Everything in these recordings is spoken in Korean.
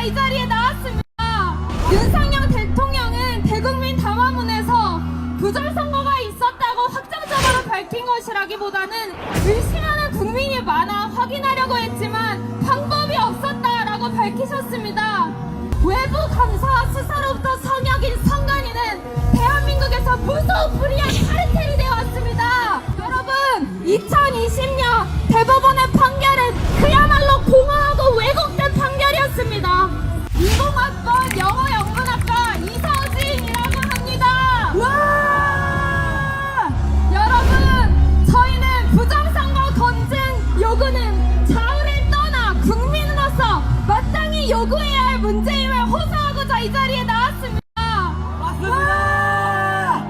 이 자리에 나왔습니다. 윤석열 대통령은 대국민 담화문에서 부정선거가 있었다고 확정적으로 밝힌 것이라기보다는 의심하는 국민이 많아 확인하려고 했지만 방법이 없었다라고 밝히셨습니다. 외부 감사와 수사로부터 성역인 선관위는 대한민국에서 무소불위한 카르텔이 되어왔습니다. 여러분, 2020년 대법원의 판결은 그야말로 공허하고 왜곡된 판결이었습니다. 20학번 영어영문학과 이서진이라고 합니다. 와! 여러분, 저희는 부정선거 검증 요구는 자의를 떠나 국민으로서 마땅히 요구해야 할 문제임을 호소하고자 이 자리에 나왔습니다. 맞습니다!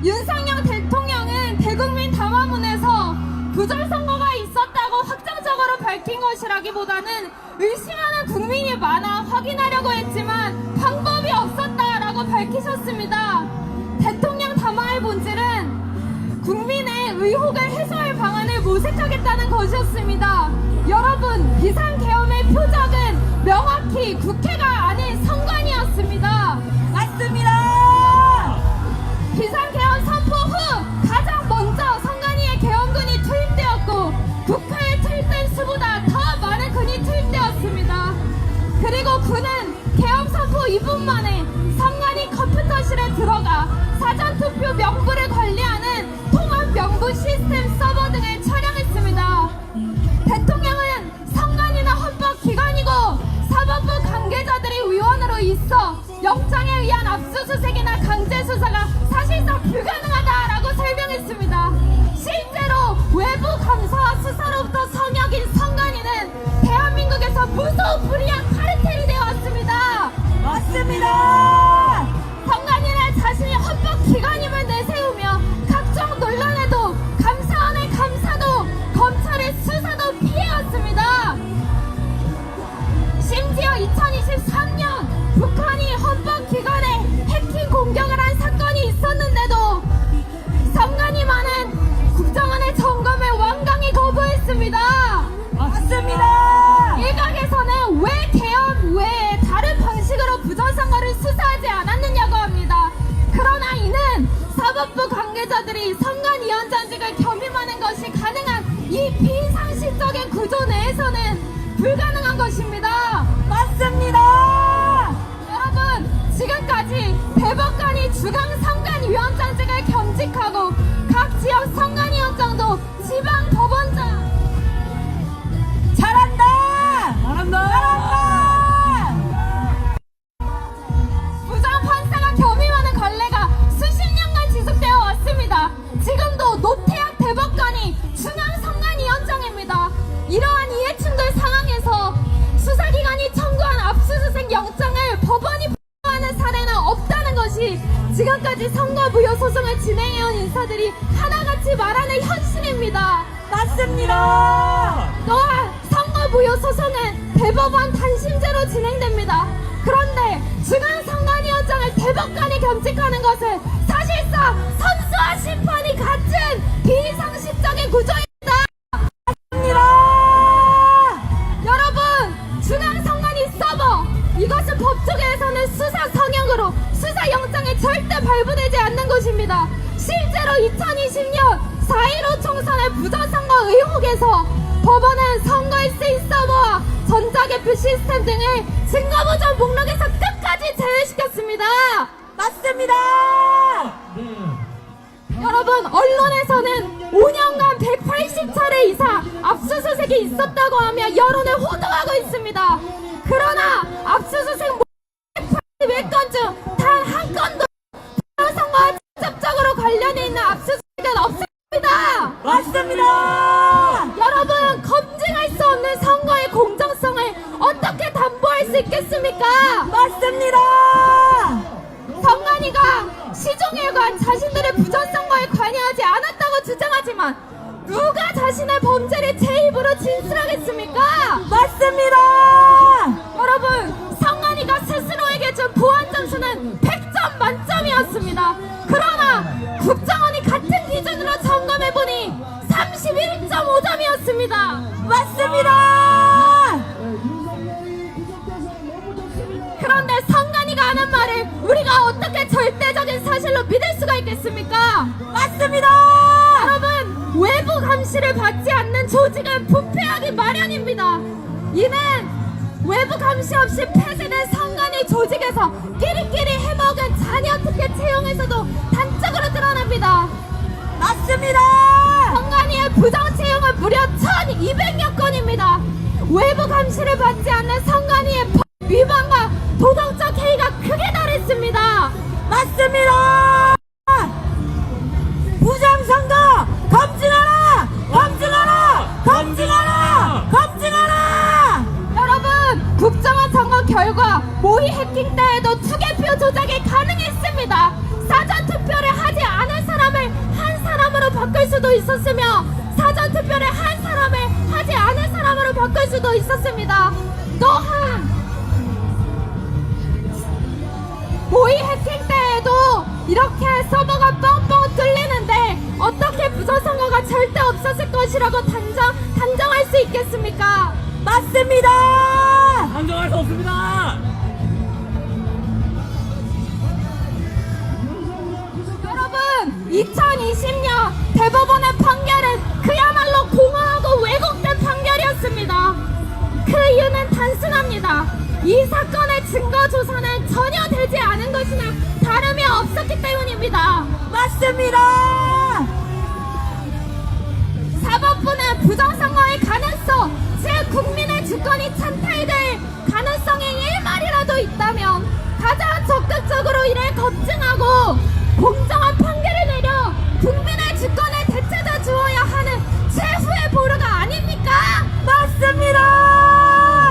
윤석열 대통령은 대국민 담화문에서 부정선거가 있었다고 확정적으로 밝힌 것이라기보다는 의심하는 국민이 많아 확인하려고 했지만 방법이 없었다라고 밝히셨습니다. 대통령 담화의 본질은 국민의 의혹을 해소할 방안을 모색하겠다는 것이었습니다. 여러분, 비상계엄의 표적은 명확히 국회가 아닌 선관위였습니다. 맞습니다! 비상계엄 선포 후 가장 먼저 선관위에 계엄군이 투입되었고 국회에 투입된 수보다 더 많은 군이 투입되었습니다. 그리고 군은 계엄 선포 2분 만에 선관위 컴퓨터실에 들어가 사전투표 명부를 관리하는 통합 명부 시스템 서버 등을 촬영했습니다. 대통령은 선관위는 헌법기관이고 사법부 관계자들이 위원으로 있어 영장에 의한 압수수색이나 강제수사가 사실상 불가능하다라고 설명했습니다. 실제로 외부 감사와 수사로부터 성역인 선관위는 대한민국에서 무소불위한 카르텔이 되어왔습니다. 맞습니다! 선관위는 자신이 헌법기관임을 내세우며 각종 논란에도 감사원의 감사도 검찰의 수사도 피해왔습니다. 심지어 2023년 북한이 헌법기관에 해킹 공격을 한 사건이 있었는데도 선관위만은 국정원의 점검을 완강히 거부했습니다. 맞습니다! 일각에서는 왜 계엄 외에 다른 방식으로 부정선거를 수사하지 않았느냐고 합니다. 그러나 이는 사법부 관계자들이 선관위원장직을 겸임하는 것이 가능한 이 비상식적인 구조 내에서는 불가능한 것입니다. 맞습니다! 여러분, 지금까지 대법관이 중앙선관위원장직을 겸직하고 각 지역 선관위원장도 지방법원장 잘한다! 잘한다! 부장판사가 겸임하는 관례가 수십 년간 지속되어 왔습니다. 지금도 노태학 대법관이 중앙선관위원장입니다. 이러한 이해충돌 상황에서 수사기관이 청구한 압수수색 영장을 법원이 부여하는 사례는 없다는 것이 지금까지 선거무효 소송을 진행해온 인사들이 하나같이 말하는 현실입니다. 맞습니다! 또한 선거무효 소송은 대법원 단심제로 진행됩니다. 그런데 중앙선관위원장을 대법관이 겸직하는 것은 사실상 선수와 심판이 같은 비상식적인 구조입니다. 여러분, 중앙선관위 서버, 이것은 법조계에서는 수사 성역으로 수사 영장이 절대 발부되지 않는 곳입니다. 실제로 2020년 4.15 총선의 부정선거 의혹에서 법원은 선거에 쓰인 서버와 전자개표 시스템 등을 증거보전 목록에서 끝까지 제외시켰습니다. 맞습니다! 여러분, 언론에서는 5년간 180차례 이상 압수수색이 있었다고 하며 여론을 호도하고 있습니다. 그러나 압수수색 181건 중 단 한 건도 선거와 직접적으로 관련이 있는 압수수색은 없습니다. 맞습니다! 여러분, 검증할 수 없는 선거의 공정성을 어떻게 담보할 수 있겠습니까? 맞습니다! 선관위가 시종일관 자신들의 부정선거에 관여하지 않았다고 주장하지만 누가 자신의 범죄를 제 입으로 진술하겠습니까? 맞습니다! 여러분, 선관위가 스스로에게 준 보안 점수는 100점 만점이었습니다. 그러나 국정원이 같은 기준으로 점검해보니 31.5점이었습니다. 맞습니다! 우리가 어떻게 절대적인 사실로 믿을 수가 있겠습니까? 맞습니다. 여러분, 외부 감시를 받지 않는 조직은 부패하기 마련입니다. 이는 외부 감시 없이 폐쇄된 선관위 조직에서 끼리끼리 해먹은 자녀 특혜 채용에서도 단적으로 드러납니다. 맞습니다. 선관위의 부정 채용은 무려 1200여 건입니다. 외부 감시를 받지 않는 선관위의 법 위반과 도덕적 해이가 크게 달했습니다. 맞습니다. 부정선거 검증하라! 검증하라! 검증하라! 검증하라! 여러분, 국정원 선거 결과 모의 해킹 때에도 투개표 조작이 가능했습니다. 사전 투표를 하지 않은 사람을 한 사람으로 바꿀 수도 있었으며 사전 투표를 한 사람을 하지 않은 사람으로 바꿀 수도 있었습니다. 또한 모의 해킹 때에도 이렇게 서버가 뻥뻥 뚫리는데 어떻게 부정선거가 절대 없었을 것이라고 단정할 수 있겠습니까? 맞습니다. 단정할 수 없습니다. 여러분, 2020년 대법원의 판결은 그야말로 공허하고 왜곡된 판결이었습니다. 그 이유는 단순합니다. 이 사건의 증거 조사는 전혀 되지 않은 것이나 다름이 없었기 때문입니다. 맞습니다. 사법부는 부정선거의 가능성, 즉 국민의 주권이 찬탈될 가능성이 1말이라도 있다면 가장 적극적으로 이를 검증하고 공정한 판결을 내려 국민의 주권을 되찾아 주어야 하는 최후의 보루가 아닙니까? 맞습니다.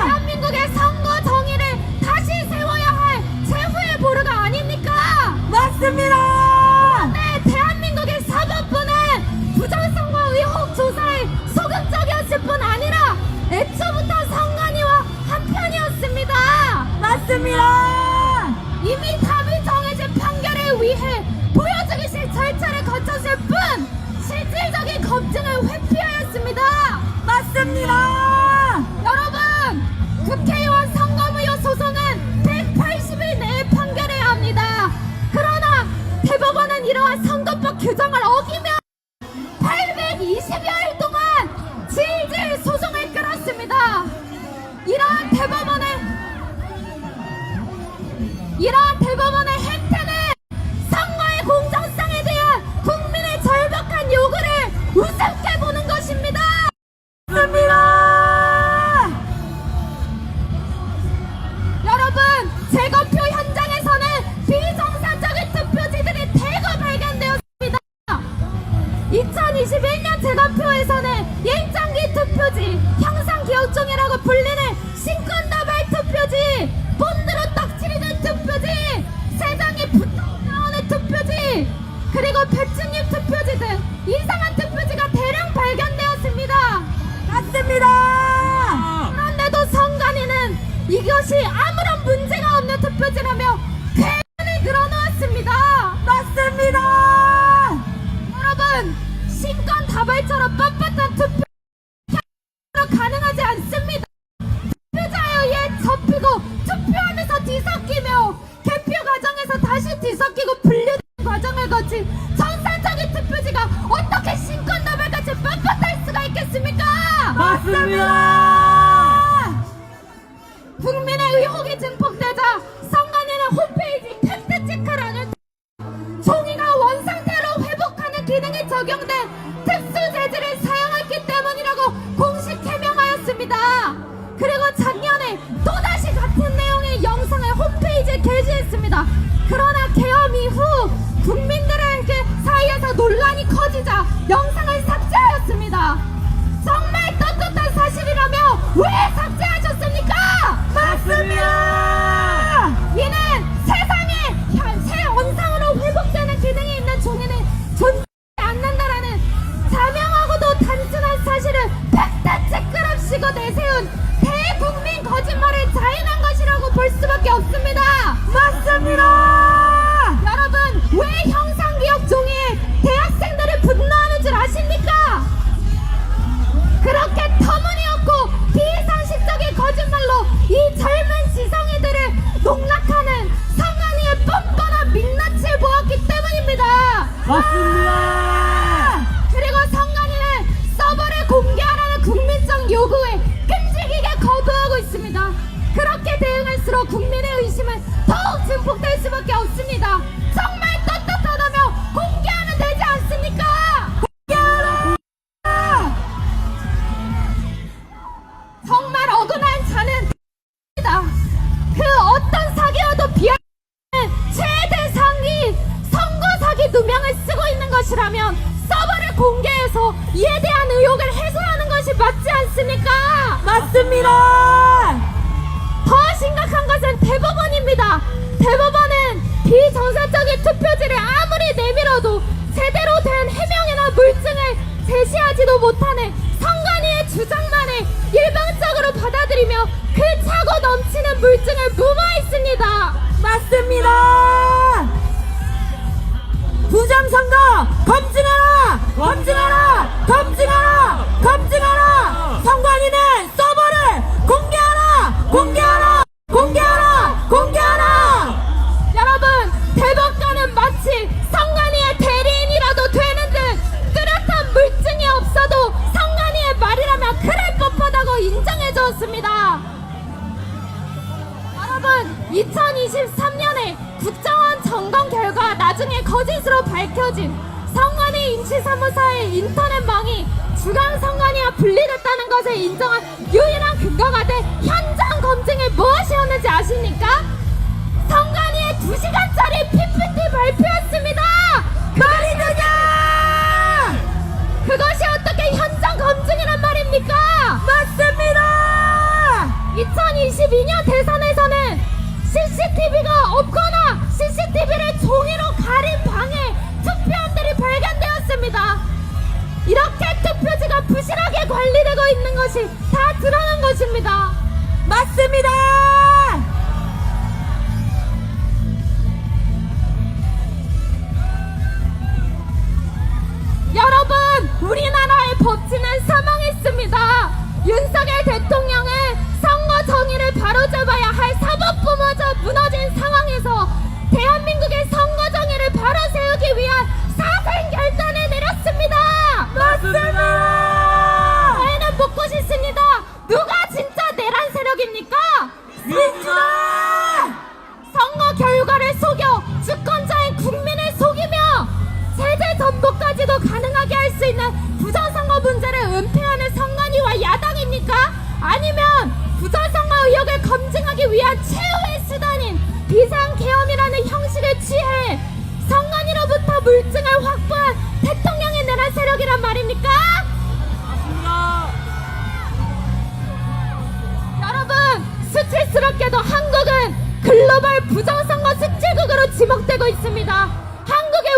대한민국의 선거 정의를 다시 세워야 할 최후의 보루가 아닙니까? 맞습니다. 네, 대한민국의 사법부는 부정선거 의혹 조사에 소극적이었을 뿐 아니라 애초부터 선관위와 한편이었습니다. 맞습니다. 이미 답이 정해진 판결을 위해 보여주기식 절차를 거쳤을 뿐 실질적인 검증을 회피하였습니다. 맞습니다. 여러분, 국회의원 선거무효 소송은 180일 내에 판결해야 합니다. 그러나 대법원은 이러한 선거법 규정을 어기며 820여일 동안 질질 소송을 끌었습니다. 이러한 대법원의 행태는 선거의 공정성에 대한 국민의 절박한 요구를 우습게 보는 것입니다. 맞습니다. 여러분, 재검표 현장에서는 비정상적인 투표지들이 대거 발견되었습니다. 2021년 재검표에서는 일장기 투표지, 형상기억종이라고 불리는 신권다발 투표지, 본드로 떡칠이는 투표지, 세 장이 붙어 나오는 투표지, 그리고 배춧잎 투표지 등 이상한 투표지가 대량 발견되었습니다. 맞습니다. 그런데도 선관위는 이것이 아무런 문제가 없는 투표지라며 괴문을 늘어놓았습니다. 맞습니다. 여러분, 신권 다발처럼 빳빳한 투표 가능하지 않습니다. 투표자에 의해 접히고 투표하면서 뒤섞이며 개표 과정에서 다시 뒤섞이고 분류되는 과정을 거친 정상적인 투표지가 어떻게 신권 다발같이 빳빳할 수가 있겠습니까? 맞습니다. 국민의 의혹이 증폭되자 선관위는 홈페이지 팩트 체크란을 종이가 원상태로 회복하는 기능이 적용된 특수 재질을 사용했기 때문이라고 공식 해명하였습니다. 그리고 작년에 또다시 같은 내용의 영상을 홈페이지에 게시했습니다. 그러나 계엄 이후 국민들에게 사이에서 논란이 커지자 영상을 삭제하였습니다. 정말 떳떳한 사실이라며 왜 삭제하셨습니까? 맞습니다. 이는 세상에 새 원상으로 회복되는 기능이 있는 종이는 존재하지 않는다라는 자명하고도 단순한 사실을 팩트체크 없이고 내세운 대국민 거짓말을 자인한 것이라고 볼 수밖에 없습니다. 맞습니다. 여러분, 왜 형상기억 종이에 대학생들이 분노하는 줄 아십니까? 그렇게 터무니없고 비상식적인 거짓말로 이 젊은 지성이들을 농락하는 선관위의 뻔뻔한 맞습니다. 그리고 선관위는 서버를 공개하라는 국민적 요구에 끈질기게 거부하고 있습니다. 그렇게 대응할수록 국민의 의심은 더욱 증폭될 수밖에 없습니다. 정말 떳떳하다면 공개하면 되지 않습니까? 정말 억울한 자는 그 어떤 사기와도 비하는 최대 상위 선거 사기 누명을 쓰고 있는 것이라면 서버를 공개해서 이에 대한 의혹을 해소하는 것이 맞지 않습니까? 맞습니다. 더 심각한 것은 대법원입니다. 대법원은 비정상적인 투표지를 아무리 내밀어도 제대로 된 해명이나 물증을 제시하지도 못하는 선관위의 주장만을 일방적으로 받아들이며 그 차고 넘치는 물증을 무마했습니다. 맞습니다. 부정선거 검증하라! 검증하라! 검증하라! 검증하라! 선관위는 서버를 공개하라! 공개하라! 공개하라! 공개하라! 여러분, 대법관은 마치 선관위의 대리인이라도 되는 듯 뚜렷한 물증이 없어도 선관위의 말이라면 그럴 법하다고 인정해 주었습니다. 여러분, 2023년에 국정원 점검 결과 나중에 거짓으로 밝혀진 선관위 임시사무소의 인터넷망이 주간 선관위와 분리됐다는 것을 인정한 유일한 근거가 돼 현장 검증을 무엇이었는지 아십니까? 선관위의 2시간짜리 PPT 발표였습니다. 말이 되냐! 그것이 어떻게 현장 검증이란 말입니까? 맞습니다. 2022년 대선에서는 CCTV가 없거나 CCTV를 종이로 가린 방에 투표함들이 발견되었습니다. 이렇게 투표지가 부실하게 관리되고 있는 것이 다 드러난 것입니다. 맞습니다. 여러분, 우리나라의 법치는 사망했습니다. 윤석열 대통령은 선거 정의를 바로잡아야 할 사법부마저 무너진 상황에서 대한민국의 선거 정의를 바로 세우기 위한 사생 결단을 내렸습니다. 맞습니다. 저희는 묻고 싶습니다. 누가 진짜 내란 세력입니까? 민주당! 선거 결과를 속여 주권자인 국민을 속이며 세제 전복까지도 가능하게 할 수 있는 부정선거 문제를 은폐하는 선관위와 야당입니까? 아니면 부정선거 의혹을 검증하기 위한 최후의 수단인 비상계엄이라는 형식을 취해 선관위로부터 물증을 확보한 대통령의 내란 세력이란 말입니까? 맞습니다. 여러분, 수치스럽게도 한국은 글로벌 부정선거 수출국으로 지목되고 있습니다. 한국의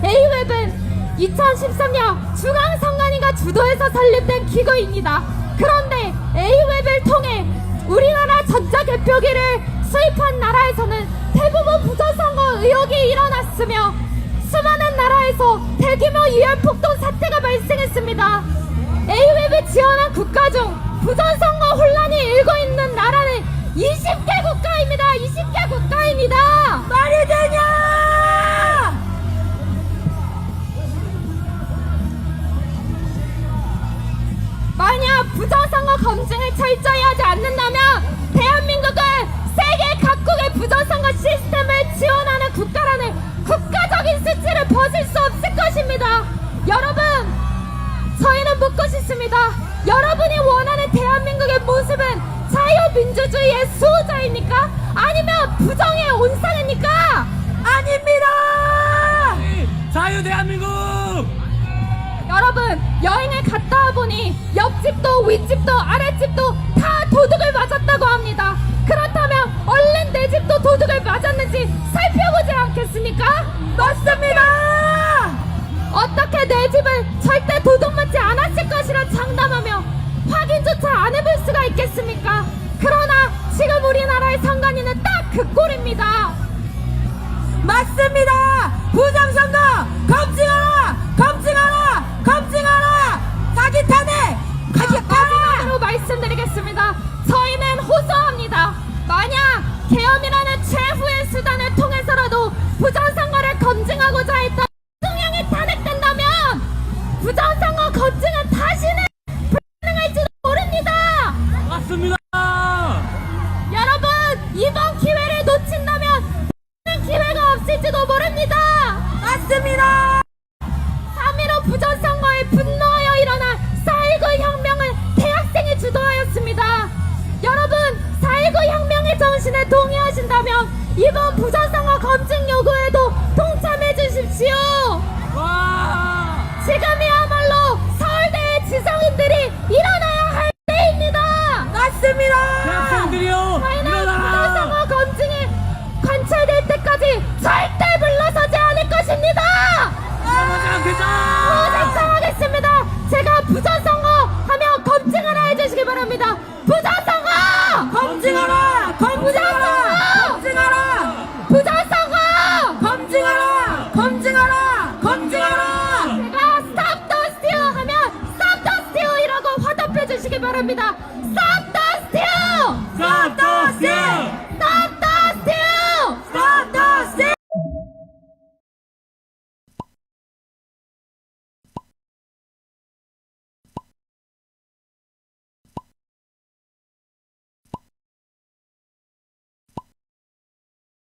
A웹은 2013년 중앙선관위가 주도해서 설립된 기구입니다. 그런데 A웹을 통해 우리나라 전자개표기를 수입한 나라에서는 대부분 부정선거 의혹이 일어났으며 수많은 나라에서 대규모 유혈폭동 사태가 발생했습니다. A웹을 지원한 국가 중 부정선거 혼란이 일고 있는 나라는 20개 국가입니다. 20개 국가입니다. 말이 되냐! 만약 부정선거 검증을 철저히 하지 않는다면 대한민국은 세계 각국의 부정선거 시스템을 지원하는 국가라는 국가적인 수치를 벗을 수 없을 것입니다. 여러분, 저희는 묻고 싶습니다. 여러분이 원하는 대한민국의 모습은 자유민주주의의 수호자입니까? 아니면 부정의 온상입니까? 아닙니다! 자유 대한민국! 여러분, 여행을 갔다 와보니 옆집도 윗집도 아랫집도 다 도둑을 맞았다고 합니다. 그렇다면 얼른 내 집도 도둑을 맞았는지 살펴보지 않겠습니까? 맞습니다! 어떻게 내 집을 절대 도둑 맞지 않았을 것이라 장담하며 확인조차 안 해볼 수가 있겠습니까? 그러나 지금 우리나라의 선관위는 딱 그 꼴입니다. 맞습니다! 부정선거 검증하라! 검증하라! 검증하라! 사기 탄핵! 마지막으로 말씀드리겠습니다. 저희는 호소합니다. 만약 계엄이라는 최후의 수단을 통해서라도 부정선거를 검증하고자 할 맞습니다. 3.15 부정선거에 분노하여 일어난 4.19 혁명을 대학생이 주도하였습니다. 여러분, 4.19 혁명의 정신에 동의하신다면 이번 부정선거 검증 요구에도 동참해 주십시오. 와! 지금이야말로 서울대의 지성인들이 일어나야 할 때입니다. 맞습니다. 대학생들이요! 저희는 일어나라! 부정선거 검증이 관철될 때까지 절대 물러서지 않을 것입니다. 일어나지 않겠다! 작성하겠습니다. 제가 부정선거 하면 검증하라 해주시기 바랍니다. 부정선거! 검증하라! 검증하라! 검증하라! 부정선거! 검증하라! 검증하라! 검증하라! 제가 Stop the Steal 하면 Stop the Steal이라고 화답해 주시기 바랍니다. Stop the Steal! Stop the steal!